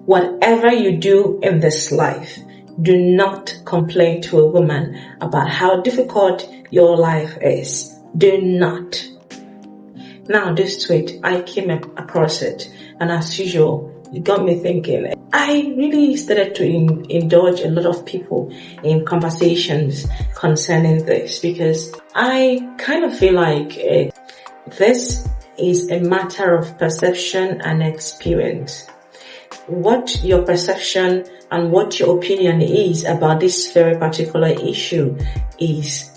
Whatever you do in this life, do not complain to a woman about how difficult your life is. Do not. Now this tweet, I came across it, and as usual, it got me thinking. I really started to indulge a lot of people in conversations concerning this, because I kind of feel like this is a matter of perception and experience. What your perception and what your opinion is about this very particular issue is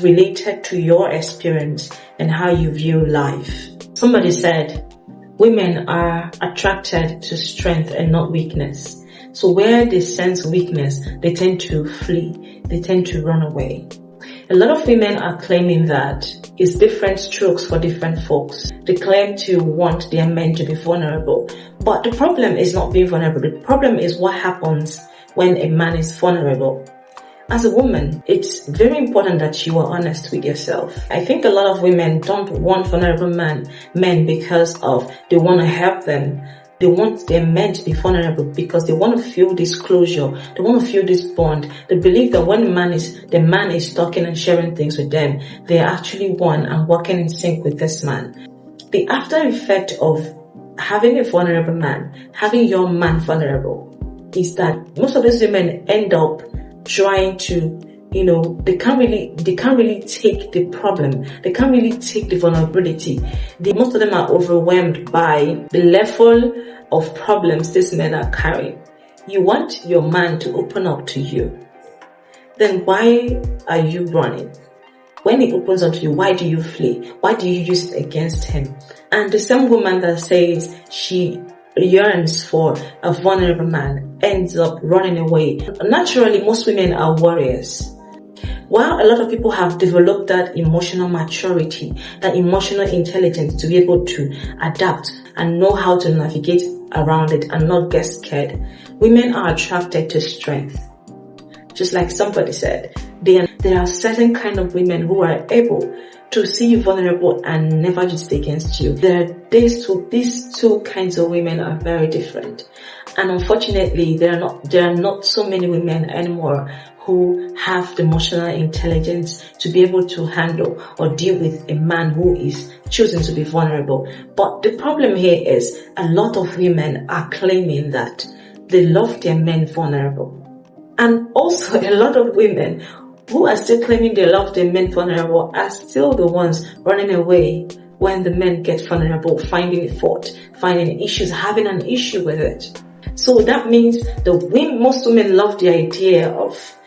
related to your experience and how you view life. Somebody said, women are attracted to strength and not weakness. So where they sense weakness, they tend to flee, they tend to run away. A lot of women are claiming that it's different strokes for different folks. They claim to want their men to be vulnerable. But the problem is not being vulnerable. The problem is what happens when a man is vulnerable. As a woman, it's very important that you are honest with yourself. I think a lot of women don't want vulnerable men because they want to help them. They want their men to be vulnerable because they want to feel this closure. They want to feel this bond. They believe that when the man is talking and sharing things with them, they are actually one and working in sync with this man. The after effect of having a vulnerable man, having your man vulnerable, is that most of these women end up trying to, they can't really take the problem. They can't really take the vulnerability. Most of them are overwhelmed by the level of problems these men are carrying. You want your man to open up to you. Then why are you running? When he opens up to you, why do you flee? Why do you use it against him? And the same woman that says she yearns for a vulnerable man ends up running away. Naturally, most women are warriors. While a lot of people have developed that emotional maturity, that emotional intelligence to be able to adapt and know how to navigate around it and not get scared, women are attracted to strength. Just like somebody said, there are certain kind of women who are able to see you vulnerable and never use it against you. These two kinds of women are very different. And unfortunately, there are not so many women anymore who have the emotional intelligence to be able to handle or deal with a man who is choosing to be vulnerable. But the problem here is a lot of women are claiming that they love their men vulnerable. And also a lot of women who are still claiming they love their men vulnerable are still the ones running away when the men get vulnerable, finding fault, finding issues, having an issue with it. So that means most women love the idea of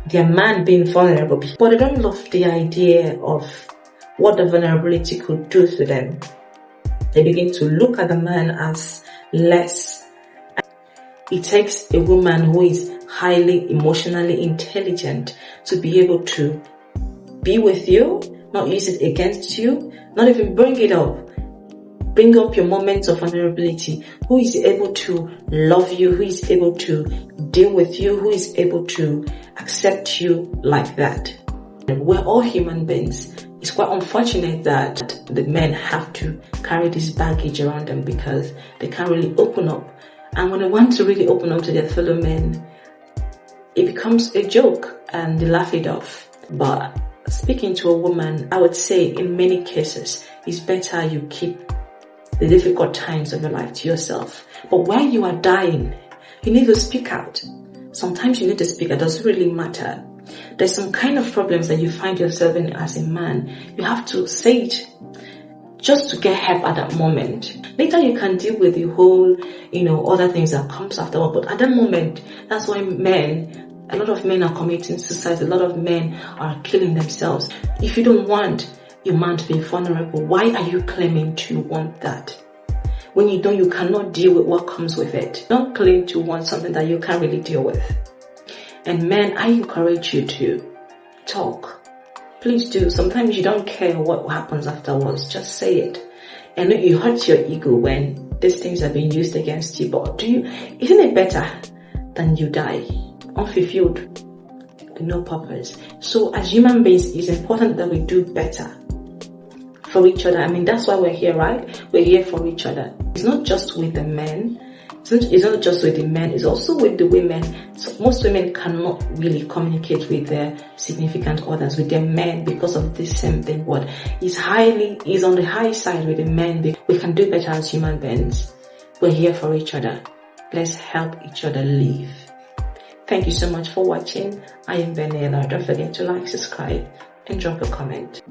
their man being vulnerable, but they don't love the idea of what the vulnerability could do to them. They begin to look at the man as less. It takes a woman who is highly emotionally intelligent to be able to be with you, not use it against you, not even bring it up. Bring up your moments of vulnerability. Who is able to love you, who is able to deal with you, who is able to accept you like that. We're all human beings. It's quite unfortunate that the men have to carry this baggage around them because they can't really open up. And when they want to really open up to their fellow men, it becomes a joke and they laugh it off. But speaking to a woman, I would say in many cases, it's better you keep the difficult times of your life to yourself. But when you are dying, you need to speak out. Sometimes you need to speak. It doesn't really matter. There's some kind of problems that you find yourself in as a man. You have to say it just to get help at that moment. Later you can deal with the whole, other things that comes afterward. But at that moment, that's why a lot of men are committing suicide. A lot of men are killing themselves. If you don't want your man to be vulnerable, why are you claiming to want that? When you don't, you cannot deal with what comes with it. Don't claim to want something that you can't really deal with. And men, I encourage you to talk. Please do. Sometimes you don't care what happens afterwards. Just say it. And you hurt your ego when these things are being used against you. But isn't it better than you die unfulfilled, with no purpose? So as human beings, it's important that we do better for each other. I mean, that's why we're here, right? We're here for each other. It's not just with the men. It's not just with the men, it's also with the women. So most women cannot really communicate with their significant others, with their men, because of this same thing. But it's on the high side with the men. We can do better as human beings. We're here for each other. Let's help each other live. Thank you so much for watching. I am Benella. Don't forget to like, subscribe, and drop a comment.